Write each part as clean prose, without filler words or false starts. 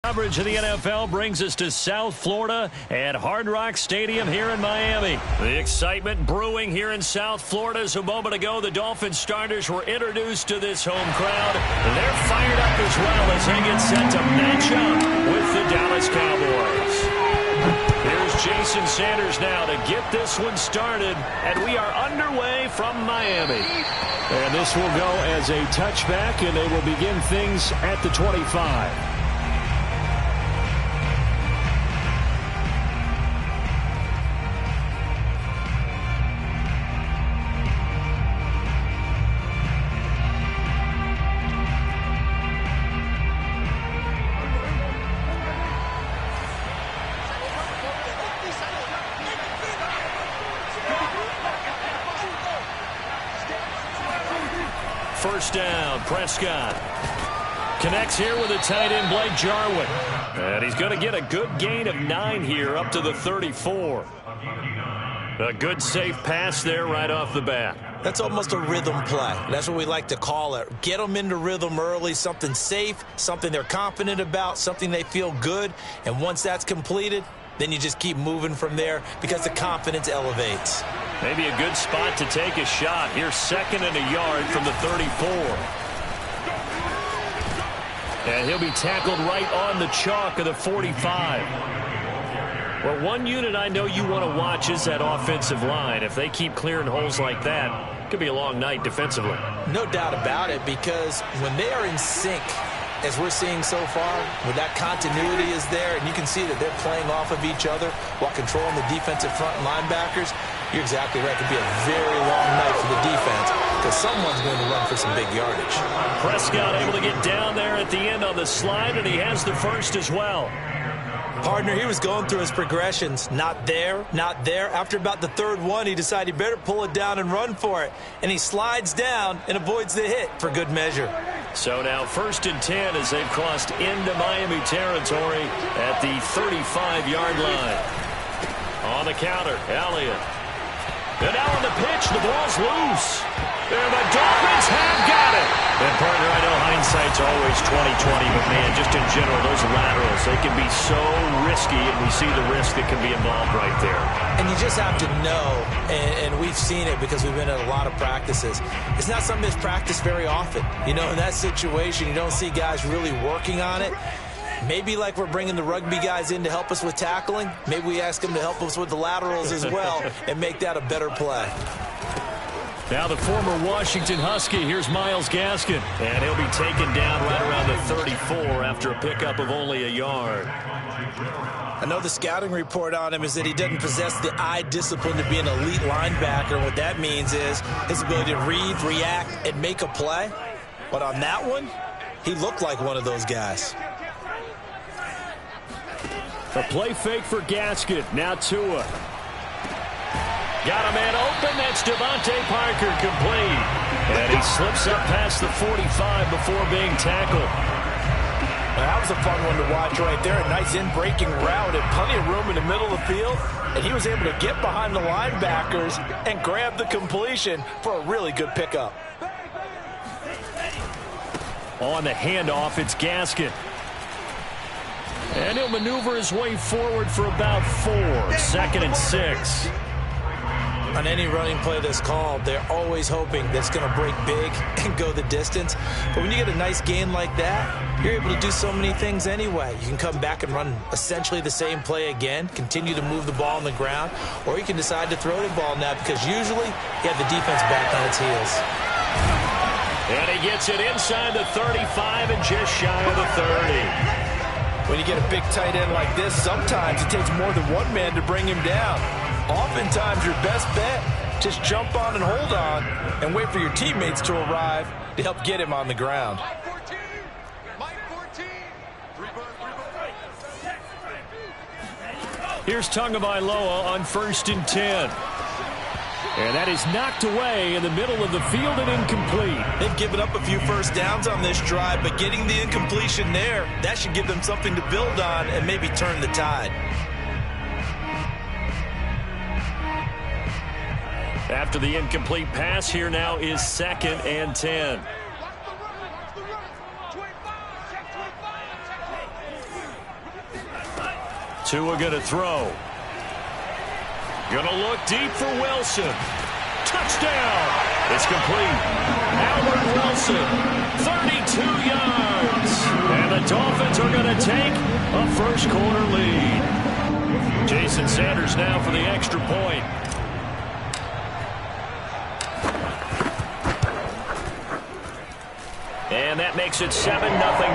Coverage of the NFL brings us to South Florida at Hard Rock Stadium here in Miami. The excitement brewing here in South Florida as a moment ago the Dolphins starters were introduced to this home crowd. They're fired up as well as they get set to match up with the Dallas Cowboys. Here's Jason Sanders now to get this one started, and we are underway from Miami. And this will go as a touchback, and they will begin things at the 25. First down, Prescott connects here with a tight end, Blake Jarwin. And he's going to get a good gain of 9 here up to the 34. A good safe pass there right off the bat. That's almost a rhythm play. That's what we like to call it. Get them into rhythm early, something safe, something they're confident about, something they feel good. And once that's completed, then you just keep moving from there because the confidence elevates. Maybe a good spot to take a shot. Here's 2nd and a yard from the 34. And he'll be tackled right on the chalk of the 45. Well, one unit I know you want to watch is that offensive line. If they keep clearing holes like that, it could be a long night defensively. No doubt about it, because when they are in sync, as we're seeing so far, when that continuity is there, and you can see that they're playing off of each other while controlling the defensive front and linebackers, you're exactly right. It could be a very long night for the defense because someone's going to run for some big yardage. Prescott able to get down there at the end on the slide, and he has the first as well. Partner, he was going through his progressions. Not there, not there. After about the third one, he decided he better pull it down and run for it. And he slides down and avoids the hit for good measure. So now 1st and 10 as they've crossed into Miami territory at the 35-yard line. On the counter, Elliott. And now on the pitch, the ball's loose. And the Dolphins have got it. And, partner, I know hindsight's always 20/20, but, man, just in general, those laterals, they can be so risky, and we see the risk that can be involved right there. And you just have to know, and we've seen it because we've been at a lot of practices, it's not something that's practiced very often. You know, in that situation, you don't see guys really working on it. Maybe like we're bringing the rugby guys in to help us with tackling, maybe we ask them to help us with the laterals as well and make that a better play. Now the former Washington Husky, here's Myles Gaskin. And he'll be taken down right around the 34 after a pickup of only a yard. I know the scouting report on him is that he doesn't possess the eye discipline to be an elite linebacker. What that means is his ability to read, react, and make a play. But on that one, he looked like one of those guys. A play fake for Gaskin. Now Tua. Got a man open. That's Devontae Parker complete. And he slips up past the 45 before being tackled. Well, that was a fun one to watch right there. A nice in-breaking route and plenty of room in the middle of the field. And he was able to get behind the linebackers and grab the completion for a really good pickup. On the handoff, it's Gaskin. And he'll maneuver his way forward for about 4. 2nd and 6. On any running play that's called, they're always hoping that it's going to break big and go the distance. But when you get a nice gain like that, you're able to do so many things anyway. You can come back and run essentially the same play again, continue to move the ball on the ground, or you can decide to throw the ball now because usually you have the defense back on its heels. And he gets it inside the 35 and just shy of the 30. When you get a big tight end like this, sometimes it takes more than one man to bring him down. Oftentimes, your best bet, just jump on and hold on and wait for your teammates to arrive to help get him on the ground. Here's Tagovailoa on 1st and 10. And that is knocked away in the middle of the field and incomplete. They've given up a few first downs on this drive, but getting the incompletion there, that should give them something to build on and maybe turn the tide. After the incomplete pass, here now is 2nd and 10. Tua going to throw. Going to look deep for Wilson. Touchdown. It's complete. Howard Wilson, 32 yards. And the Dolphins are going to take a first quarter lead. Jason Sanders now for the extra point. And that makes it 7-0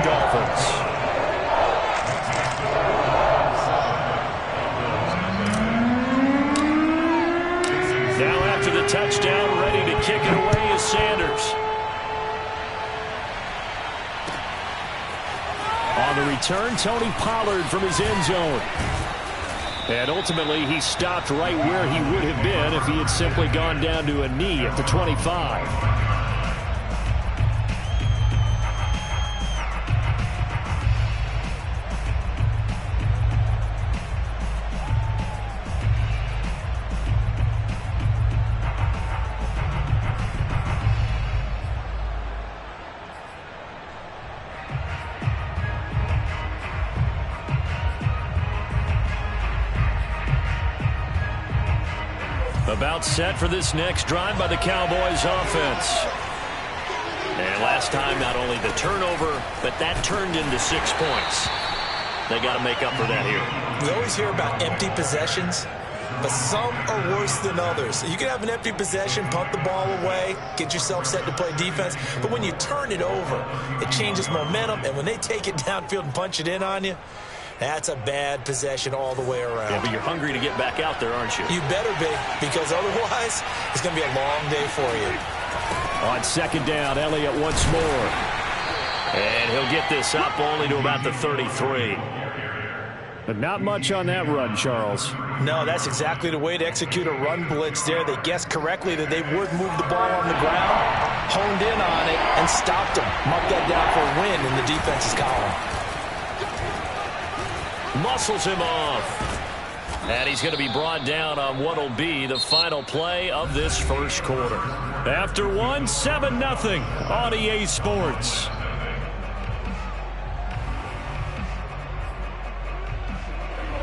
Dolphins. Now after the touchdown, ready to kick it away is Sanders. On the return, Tony Pollard from his end zone. And ultimately, he stopped right where he would have been if he had simply gone down to a knee at the 25. About set for this next drive by the Cowboys offense. And last time, not only the turnover, but that turned into 6 points. They got to make up for that here. We always hear about empty possessions, but some are worse than others. You can have an empty possession, punt the ball away, get yourself set to play defense, but when you turn it over, it changes momentum, and when they take it downfield and punch it in on you, that's a bad possession all the way around. Yeah, but you're hungry to get back out there, aren't you? You better be, because otherwise, it's going to be a long day for you. On second down, Elliott once more. And he'll get this up only to about the 33. But not much on that run, Charles. No, that's exactly the way to execute a run blitz there. They guessed correctly that they would move the ball on the ground, honed in on it, and stopped them. Mark that down for a win in the defense's column. Muscles him off. And he's going to be brought down on what will be the final play of this first quarter. After one, 7-0 on EA Sports.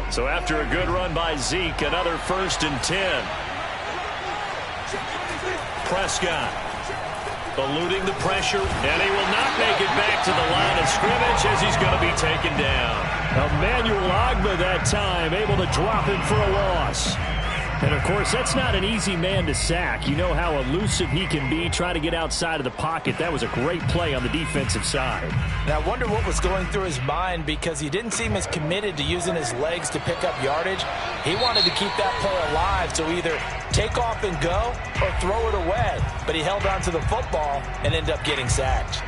So after a good run by Zeke, another 1st and 10. Prescott eluding the pressure, and he will not make it back to the line of scrimmage as he's going to be taken down. Emmanuel Ogbah that time, able to drop him for a loss. And, of course, that's not an easy man to sack. You know how elusive he can be, trying to get outside of the pocket. That was a great play on the defensive side. Now, I wonder what was going through his mind, because he didn't seem as committed to using his legs to pick up yardage. He wanted to keep that play alive, so either take off and go or throw it away. But he held on to the football and ended up getting sacked.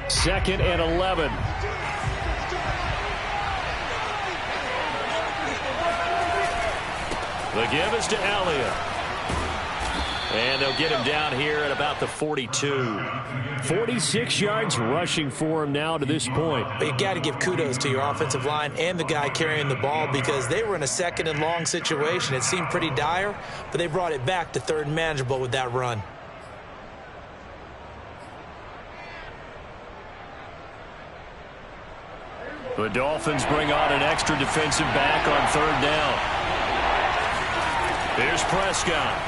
Second and 11. The give is to Elliott. And they'll get him down here at about the 42. 46 yards rushing for him now to this point. But you got to give kudos to your offensive line and the guy carrying the ball, because they were in a 2nd and long situation. It seemed pretty dire, but they brought it back to 3rd and manageable with that run. The Dolphins bring on an extra defensive back on 3rd down. Here's Prescott.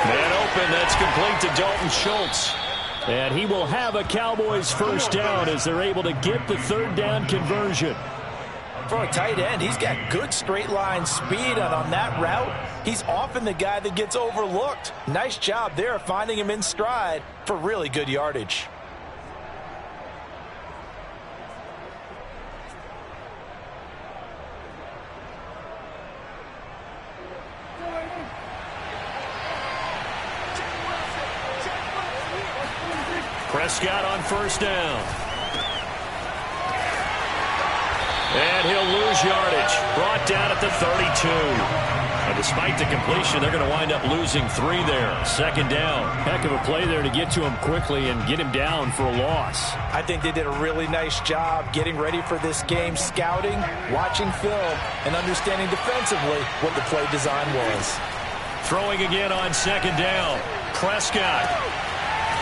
Man open, that's complete to Dalton Schultz. And he will have a Cowboys first down as they're able to get the 3rd down conversion. For a tight end, he's got good straight line speed, and on that route, he's often the guy that gets overlooked. Nice job there finding him in stride for really good yardage. Prescott on 1st down. And he'll lose yardage. Brought down at the 32. And despite the completion, they're going to wind up losing 3 there. 2nd down. Heck of a play there to get to him quickly and get him down for a loss. I think they did a really nice job getting ready for this game, scouting, watching film, and understanding defensively what the play design was. Throwing again on second down. Prescott.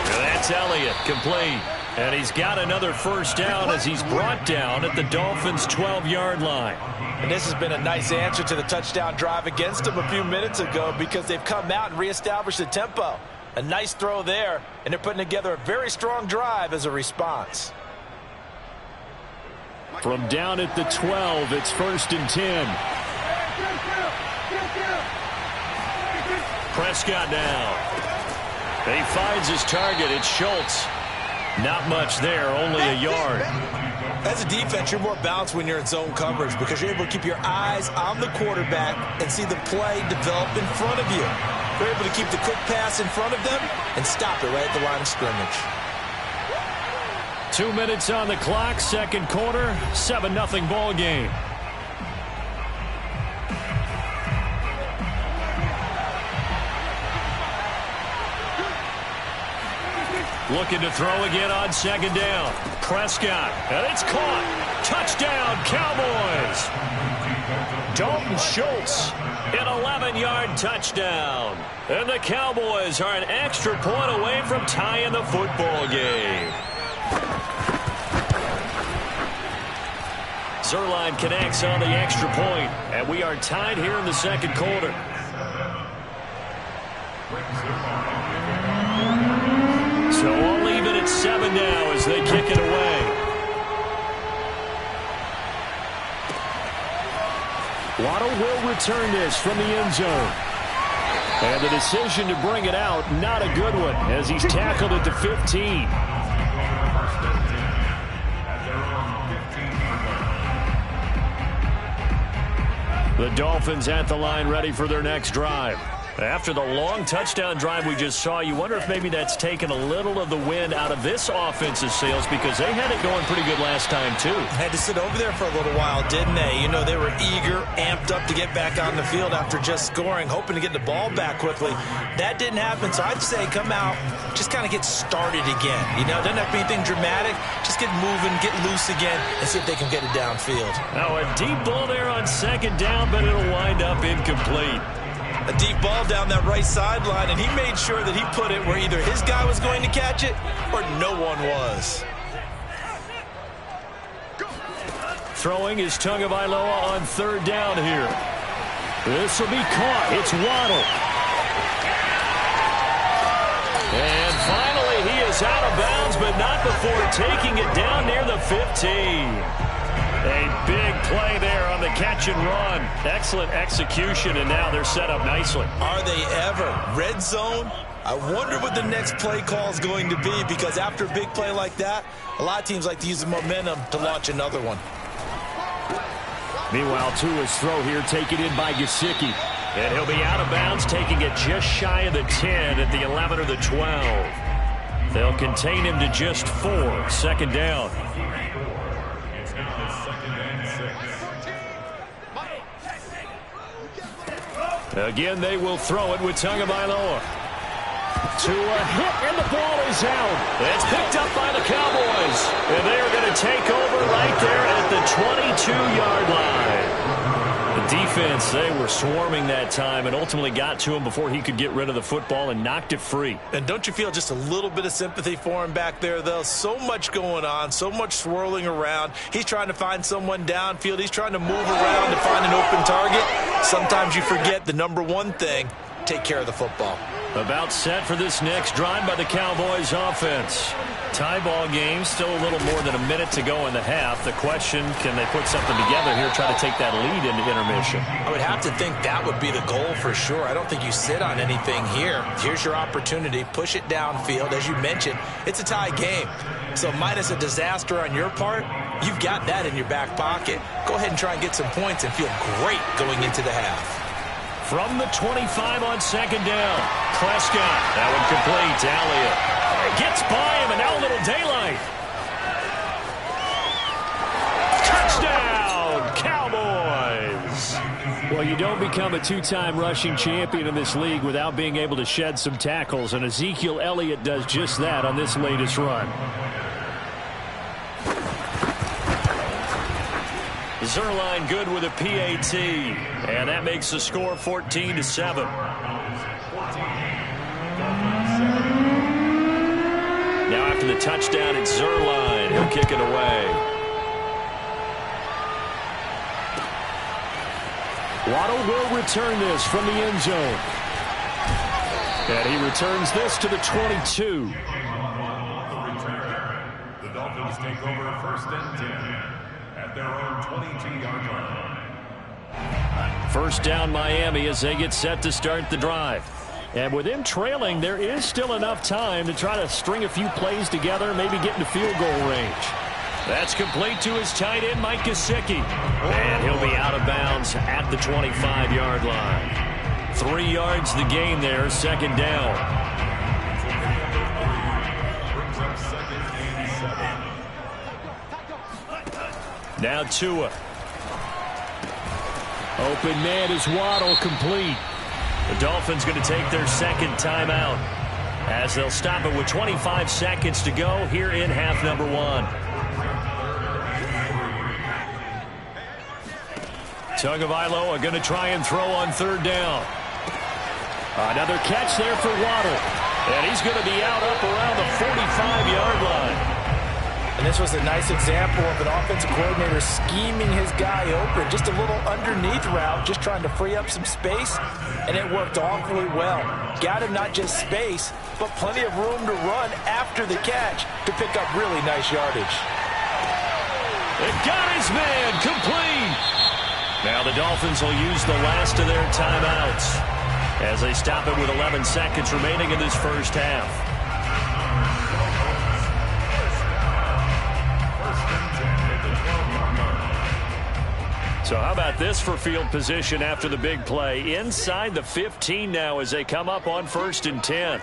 That's Elliott, complete. And he's got another first down as he's brought down at the Dolphins' 12-yard line. And this has been a nice answer to the touchdown drive against them a few minutes ago because they've come out and reestablished the tempo. A nice throw there, and they're putting together a very strong drive as a response. From down at the 12, it's 1st and 10. Prescott now. He finds his target. It's Schultz. Not much there, only a yard. As a defense, you're more balanced when you're in zone coverage because you're able to keep your eyes on the quarterback and see the play develop in front of you. You're able to keep the quick pass in front of them and stop it right at the line of scrimmage. 2 minutes on the clock, second quarter, 7-0 ball game. Looking to throw again on second down. Prescott, and it's caught. Touchdown, Cowboys. Dalton Schultz, an 11-yard touchdown. And the Cowboys are an extra point away from tying the football game. Zerline connects on the extra point, and we are tied here in the second quarter. So all even at 7 now as they kick it away. Waddle will return this from the end zone. And the decision to bring it out, not a good one, as he's tackled at the 15. The Dolphins at the line ready for their next drive. After the long touchdown drive we just saw, you wonder if maybe that's taken a little of the wind out of this offensive sails because they had it going pretty good last time, too. Had to sit over there for a little while, didn't they? You know, they were eager, amped up to get back on the field after just scoring, hoping to get the ball back quickly. That didn't happen, so I'd say come out, just kind of get started again. You know, doesn't have to be anything dramatic. Just get moving, get loose again, and see if they can get it downfield. Now a deep ball there on second down, but it'll wind up incomplete. A deep ball down that right sideline, and he made sure that he put it where either his guy was going to catch it or no one was. Throwing is Tagovailoa on third down here. This will be caught. It's Waddle. And finally, he is out of bounds, but not before taking it down near the 15. A big play there on the catch and run. Excellent execution, and now they're set up nicely. Are they ever? Red zone? I wonder what the next play call is going to be because after a big play like that, a lot of teams like to use the momentum to launch another one. Meanwhile, Tua's throw here taken in by Gesicki. And he'll be out of bounds, taking it just shy of the 10 at the 11 or the 12. They'll contain him to just 4. Second down. Again, they will throw it with Tagovailoa. Tua hit, and the ball is out. It's picked up by the Cowboys. And they are going to take over right there at the 22-yard line. The defense, they were swarming that time and ultimately got to him before he could get rid of the football and knocked it free. And don't you feel just a little bit of sympathy for him back there, though? So much going on, so much swirling around. He's trying to find someone downfield. He's trying to move around to find an open target. Sometimes you forget the number one thing, take care of the football. About set for this next drive by the Cowboys offense. Tie ball game, still a little more than a minute to go in the half. The question, can they put something together here, try to take that lead into intermission? I would have to think that would be the goal for sure. I don't think you sit on anything here. Here's your opportunity. Push it downfield. As you mentioned, it's a tie game. So minus a disaster on your part, you've got that in your back pocket. Go ahead and try and get some points and feel great going into the half. From the 25 on second down, Prescott. That one complete to Elliott. Gets by him, and now a little daylight. Touchdown, Cowboys. Well, you don't become a two-time rushing champion in this league without being able to shed some tackles, and Ezekiel Elliott does just that on this latest run. Zerline good with a PAT. And that makes the score 14-7. Now after the touchdown, it's Zerline. He'll kick it away. Waddle will return this from the end zone. And he returns this to the 22. The Dolphins take over first and 10 at their own 22-yard line. First down Miami as they get set to start the drive. And with him trailing, there is still enough time to try to string a few plays together, maybe get into field goal range. That's complete to his tight end, Mike Gesicki. And he'll be out of bounds at the 25-yard line. 3 yards the gain there, second down. Now Tua. Open man is Waddle, complete. The Dolphins going to take their second timeout as they'll stop it with 25 seconds to go here in half number 1. Tagovailoa going to try and throw on third down. Another catch there for Waddle. And he's going to be out up around the 45-yard line. And this was a nice example of an offensive coordinator scheming his guy open. Just a little underneath route, just trying to free up some space, and it worked awfully well. Got him not just space, but plenty of room to run after the catch to pick up really nice yardage. It got his man complete. Now the Dolphins will use the last of their timeouts as they stop it with 11 seconds remaining in this first half. So how about this for field position after the big play? Inside the 15 now as they come up on 1st and 10.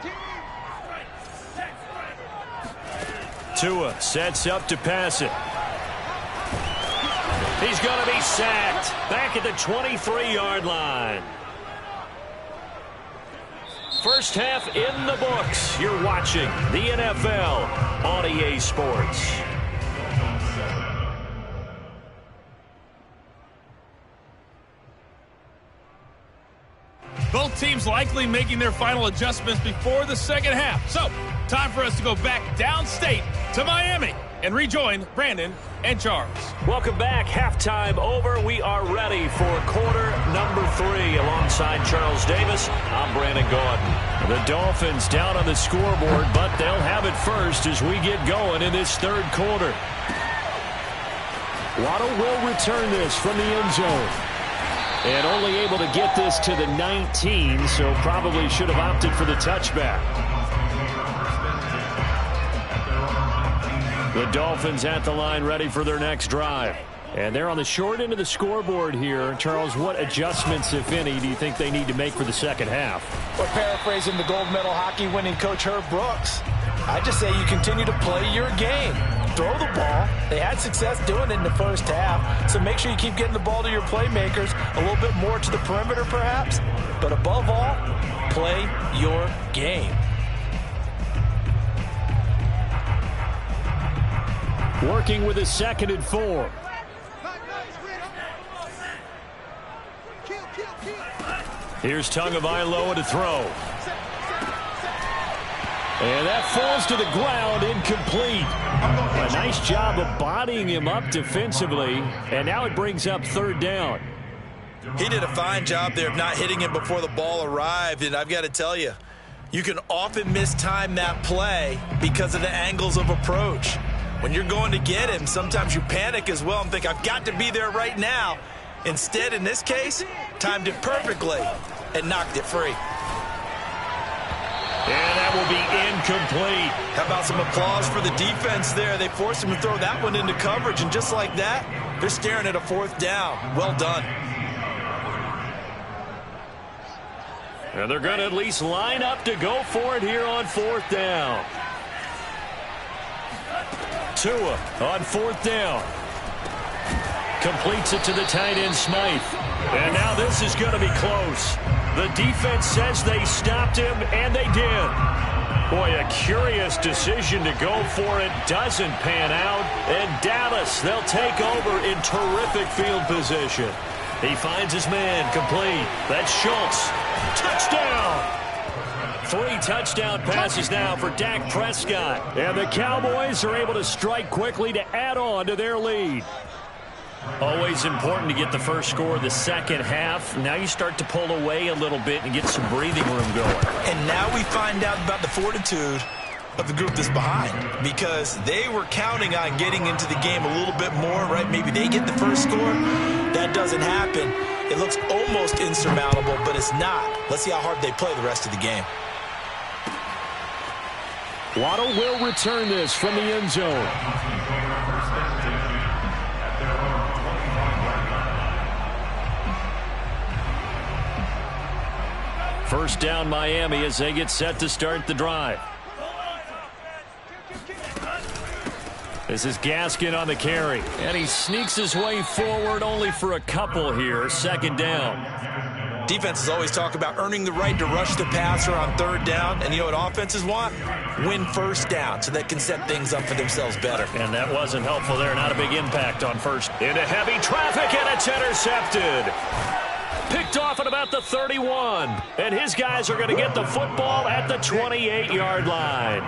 Tua sets up to pass it. He's going to be sacked back at the 23-yard line. First half in the books. You're watching the NFL on EA Sports. Both teams likely making their final adjustments before the second half. So, time for us to go back downstate to Miami and rejoin Brandon and Charles. Welcome back. Halftime over. We are ready for quarter number 3. Alongside Charles Davis, I'm Brandon Gaudin. The Dolphins down on the scoreboard, but they'll have it first as we get going in this third quarter. Waddle will return this from the end zone. And only able to get this to the 19, so probably should have opted for the touchback. The Dolphins at the line ready for their next drive. And they're on the short end of the scoreboard here. Charles, what adjustments, if any, do you think they need to make for the second half? Well, paraphrasing the gold medal hockey winning coach Herb Brooks, I just say you continue to play your game. Throw the ball. They had success doing it in the first half, so make sure you keep getting the ball to your playmakers, a little bit more to the perimeter perhaps, but above all, play your game. Working with a 2nd and 4. Here's Tagovailoa to throw. And that falls to the ground, incomplete. A nice job of bodying him up defensively, and now it brings up third down. He did a fine job there of not hitting him before the ball arrived, and I've got to tell you, you can often mistime that play because of the angles of approach. When you're going to get him, sometimes you panic as well and think, I've got to be there right now. Instead, in this case, timed it perfectly and knocked it free. And that will be incomplete. How about some applause for the defense there? They forced him to throw that one into coverage, and just like that, they're staring at a 4th down. Well done. And they're going to at least line up to go for it here on 4th down. Tua on 4th down. Completes it to the tight end, Smythe. And now this is going to be close. The defense says they stopped him, and they did. Boy, a curious decision to go for it. Doesn't pan out. And Dallas, they'll take over in terrific field position. He finds his man, complete. That's Schultz. Touchdown! 3 touchdown passes now for Dak Prescott. And the Cowboys are able to strike quickly to add on to their lead. Always important to get the first score of the second half. Now you start to pull away a little bit and get some breathing room going. And now we find out about the fortitude of the group that's behind, because they were counting on getting into the game a little bit more, right? Maybe they get the first score. That doesn't happen. It looks almost insurmountable, but it's not. Let's see how hard they play the rest of the game. Waddle will return this from the end zone. First down Miami as they get set to start the drive. This is Gaskin on the carry. And he sneaks his way forward only for a couple here. Second down. Defenses always talk about earning the right to rush the passer on third down. And you know what offenses want? Win first down so they can set things up for themselves better. And that wasn't helpful there. Not a big impact on first. Into heavy traffic, and it's intercepted. Picked off at about the 31. And his guys are going to get the football at the 28-yard line.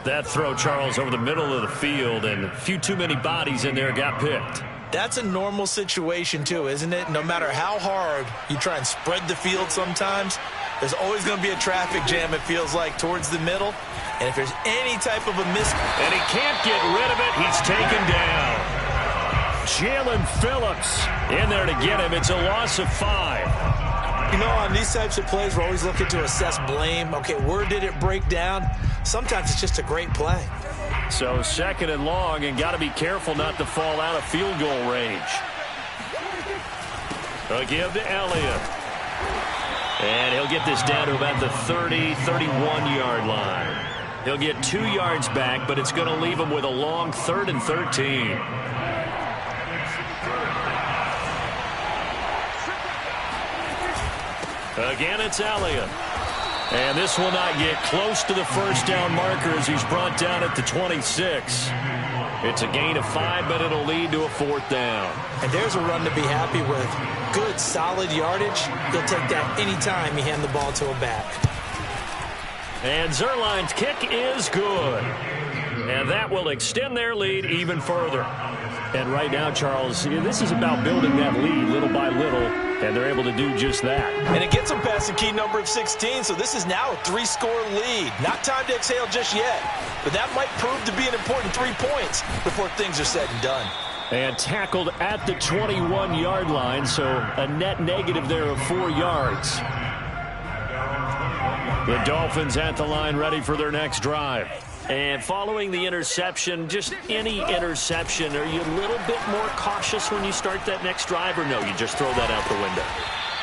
That throw, Charles, over the middle of the field, and a few too many bodies in there got picked. That's a normal situation, too, isn't it? No matter how hard you try and spread the field sometimes, there's always going to be a traffic jam, it feels like, towards the middle. And if there's any type of a miss... And he can't get rid of it. He's taken down. Jalen Phillips in there to get him. It's a loss of 5. You know, on these types of plays, we're always looking to assess blame. Okay, where did it break down? Sometimes it's just a great play. So second and long, and got to be careful not to fall out of field goal range. A give to Elliott. And he'll get this down to about the 30, 31-yard line. He'll get 2 yards back, but it's going to leave him with a long 3rd and 13. Again, it's Elliott. And this will not get close to the first down marker as he's brought down at the 26. It's a gain of 5, but it'll lead to a 4th down. And there's a run to be happy with. Good, solid yardage. He'll take that anytime you hand the ball to a back. And Zerline's kick is good. And that will extend their lead even further. And right now, Charles, this is about building that lead little by little, and they're able to do just that. And it gets them past the key number of 16, so this is now a 3-score lead. Not time to exhale just yet, but that might prove to be an important 3 points before things are said and done. And tackled at the 21-yard line, so a net negative there of 4 yards. The Dolphins at the line ready for their next drive. And following the interception, just any interception, are you a little bit more cautious when you start that next drive, or no, you just throw that out the window?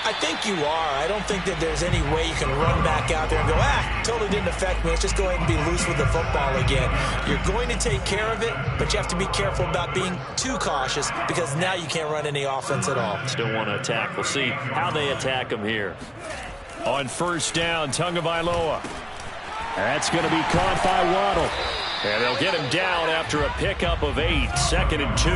I think you are. I don't think that there's any way you can run back out there and go, totally didn't affect me. Let's just go ahead and be loose with the football again. You're going to take care of it, but you have to be careful about being too cautious because now you can't run any offense at all. Still want to attack. We'll see how they attack them here. On first down, Tagovailoa. That's going to be caught by Waddle. And they'll get him down after a pickup of 8, 2nd and 2.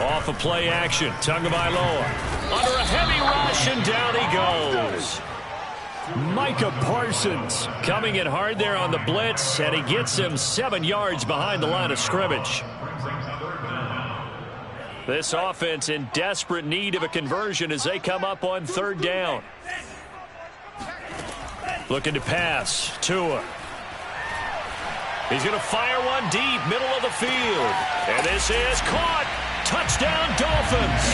Off of play action, Tagovailoa under a heavy rush, and down he goes. Micah Parsons coming in hard there on the blitz, and he gets him 7 yards behind the line of scrimmage. This offense in desperate need of a conversion as they come up on 3rd down. Looking to pass. Tua. He's going to fire one deep, middle of the field. And this is caught. Touchdown, Dolphins.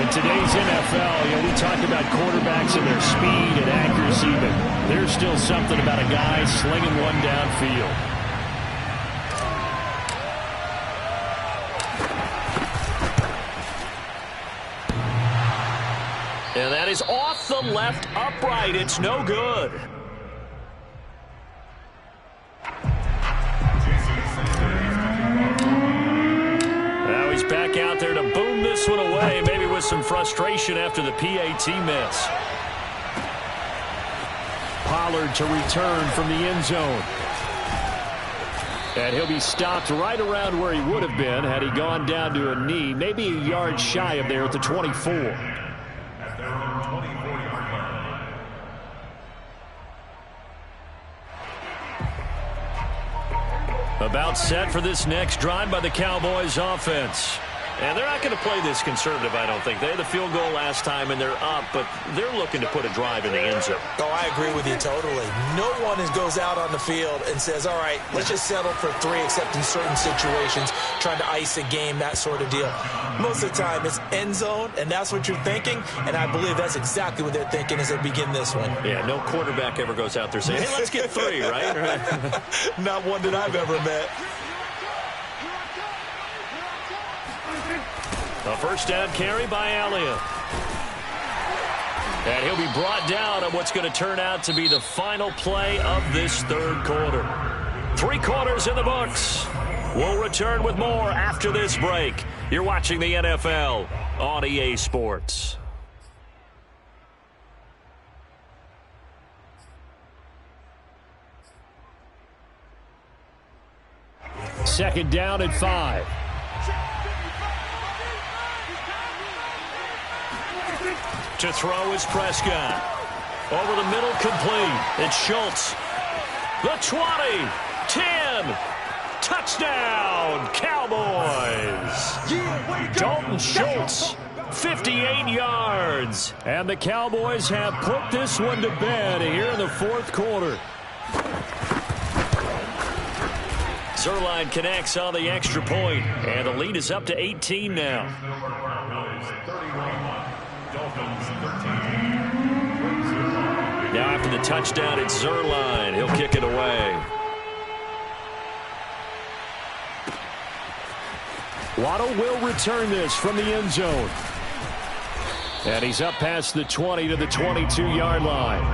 In today's NFL, we talk about quarterbacks and their speed and accuracy, but there's still something about a guy slinging one downfield. And that is off the left upright. It's no good. Now he's back out there to boom this one away, maybe with some frustration after the PAT miss. Pollard to return from the end zone. And he'll be stopped right around where he would have been had he gone down to a knee, maybe a yard shy of there at the 24. At their own 24-yard line. About set for this next drive by the Cowboys offense. And they're not going to play this conservative, I don't think. They had the field goal last time, and they're up, but they're looking to put a drive in the end zone. Oh, I agree with you totally. No one goes out on the field and says, all right, let's just settle for 3, except in certain situations, trying to ice a game, that sort of deal. Most of the time, it's end zone, and that's what you're thinking, and I believe that's exactly what they're thinking as they begin this one. Yeah, no quarterback ever goes out there saying, hey, let's get 3, right? Not one that I've ever met. A first down carry by Elliott. And he'll be brought down on what's going to turn out to be the final play of this third quarter. 3 quarters in the books. We'll return with more after this break. You're watching the NFL on EA Sports. Second down and 5. To throw is Prescott. Over the middle, complete. It's Schultz. The 20, 10, touchdown, Cowboys. Dalton Schultz, 58 yards. And the Cowboys have put this one to bed here in the fourth quarter. Zerline connects on the extra point, and the lead is up to 18 now. Now after the touchdown, it's Zerline. He'll kick it away. Waddle will return this from the end zone. And he's up past the 20 to the 22-yard line.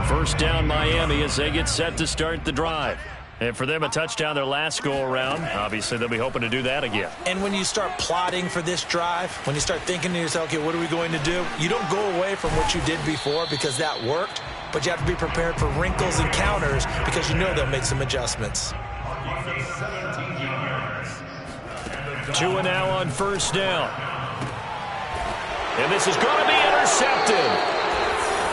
First down Miami as they get set to start the drive. And for them, a touchdown their last go-around. Obviously, they'll be hoping to do that again. And when you start plotting for this drive, when you start thinking to yourself, okay, what are we going to do? You don't go away from what you did before because that worked, but you have to be prepared for wrinkles and counters because you know they'll make some adjustments. 2 and now on first down. And this is going to be intercepted.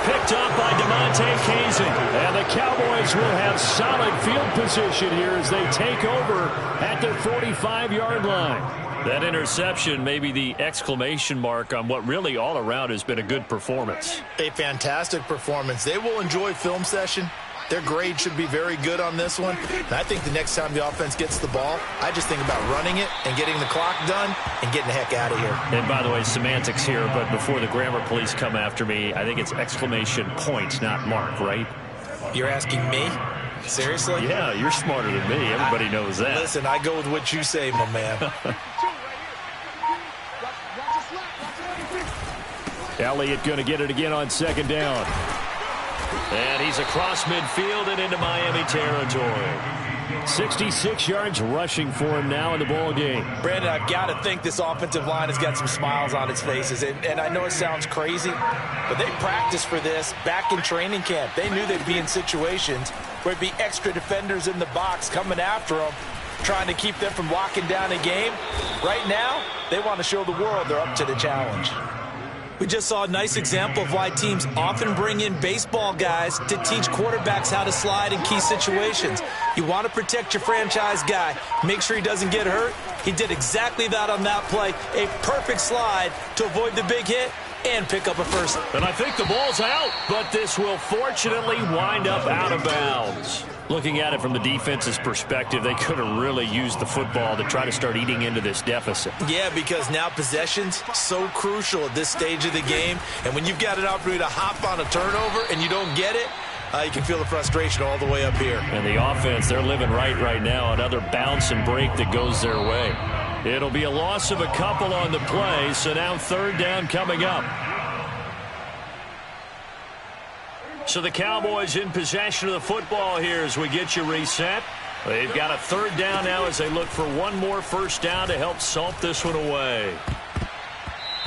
Picked up by DeMonte Kazin. And the Cowboys will have solid field position here as they take over at their 45-yard line. That interception may be the exclamation mark on what really all around has been a good performance. A fantastic performance. They will enjoy film session. Their grade should be very good on this one. And I think the next time the offense gets the ball, I just think about running it and getting the clock done and getting the heck out of here. And by the way, semantics here, but before the grammar police come after me, I think it's exclamation point, not mark, right? You're asking me? Seriously? Yeah, you're smarter than me. Everybody knows that. Listen, I go with what you say, my man. Elliott going to get it again on second down. And he's across midfield and into Miami territory. 66 yards rushing for him now in the ball game. Brandon, I've got to think this offensive line has got some smiles on its faces. And I know it sounds crazy, but they practiced for this back in training camp. They knew they'd be in situations where it'd be extra defenders in the box coming after them, trying to keep them from locking down a game. Right now, they want to show the world they're up to the challenge. We just saw a nice example of why teams often bring in baseball guys to teach quarterbacks how to slide in key situations. You want to protect your franchise guy. Make sure he doesn't get hurt. He did exactly that on that play. A perfect slide to avoid the big hit and pick up a first. And I think the ball's out, but this will fortunately wind up out of bounds. Looking at it from the defense's perspective, they could have really used the football to try to start eating into this deficit. Yeah, because now possession's so crucial at this stage of the game. And when you've got an opportunity to hop on a turnover and you don't get it, you can feel the frustration all the way up here. And the offense, they're living right now. Another bounce and break that goes their way. It'll be a loss of a couple on the play, so now third down coming up. So the Cowboys in possession of the football here as we get you reset. They've got a third down now as they look for one more first down to help salt this one away.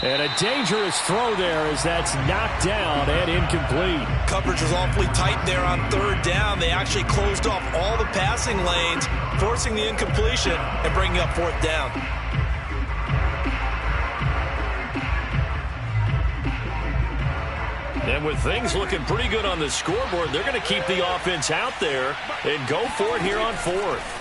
And a dangerous throw there as that's knocked down and incomplete. Coverage was awfully tight there on third down. They actually closed off all the passing lanes, forcing the incompletion and bringing up fourth down. And with things looking pretty good on the scoreboard, they're going to keep the offense out there and go for it here on fourth.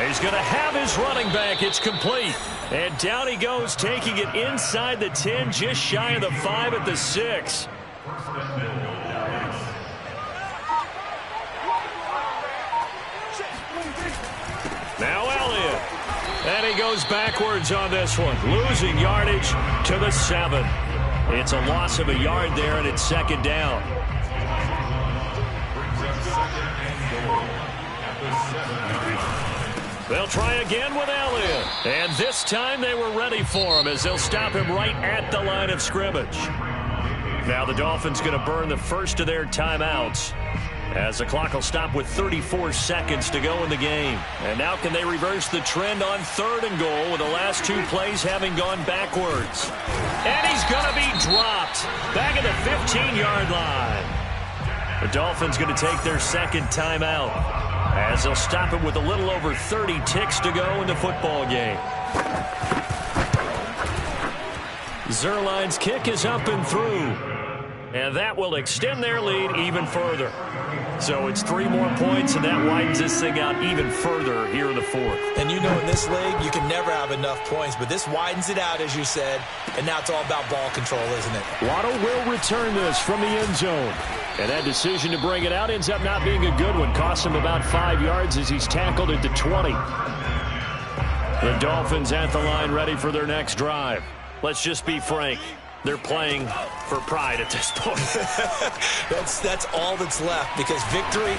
He's going to have his running back. It's complete. And down he goes, taking it inside the 10, just shy of the 5 at the 6. Now Elliott. And he goes backwards on this one, losing yardage to the 7. It's a loss of a yard there, and it's second down. They'll try again with Elliott. And this time they were ready for him as they'll stop him right at the line of scrimmage. Now the Dolphins going to burn the first of their timeouts as the clock will stop with 34 seconds to go in the game. And now can they reverse the trend on 3rd and goal with the last 2 plays having gone backwards. And he's going to be dropped back at the 15-yard line. The Dolphins going to take their second timeout as they'll stop it with a little over 30 ticks to go in the football game. Zerline's kick is up and through. And that will extend their lead even further. So it's 3 more points, and that widens this thing out even further here in the fourth. And you know in this league, you can never have enough points, but this widens it out, as you said, and now it's all about ball control, isn't it? Waddle will return this from the end zone. And that decision to bring it out ends up not being a good one. Costs him about 5 yards as he's tackled at the 20. The Dolphins at the line ready for their next drive. Let's just be frank. They're playing for pride at this point. That's all that's left, because victory,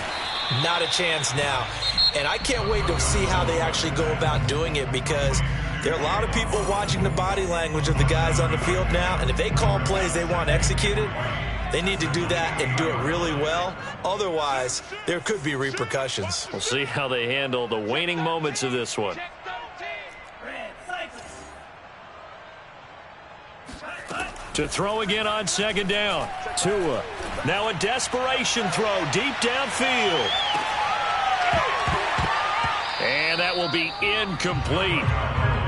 not a chance now. And I can't wait to see how they actually go about doing it, because there are a lot of people watching the body language of the guys on the field now, and if they call plays they want executed, they need to do that and do it really well. Otherwise, there could be repercussions. We'll see how they handle the waning moments of this one. To throw again on second down. Tua. Now a desperation throw deep downfield. And that will be incomplete.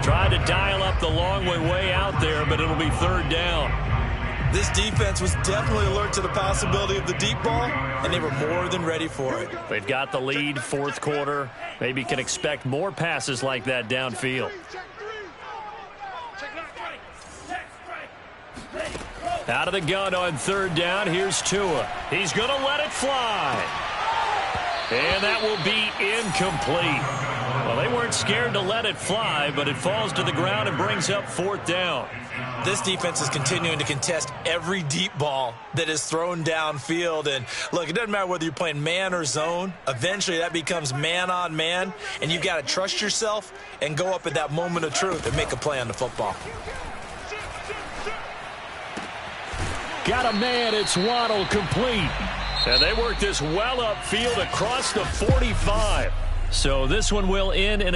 Tried to dial up the long way out there, but it'll be third down. This defense was definitely alert to the possibility of the deep ball, and they were more than ready for it. They've got the lead, fourth quarter. Maybe can expect more passes like that downfield. Out of the gun on third down. Here's Tua. He's going to let it fly. And that will be incomplete. Well, they weren't scared to let it fly, but it falls to the ground and brings up fourth down. This defense is continuing to contest every deep ball that is thrown downfield. And, look, it doesn't matter whether you're playing man or zone. Eventually, that becomes man on man, and you've got to trust yourself and go up at that moment of truth and make a play on the football. Got a man. It's Waddle, complete. And they work this well upfield across the 45. So this one will end in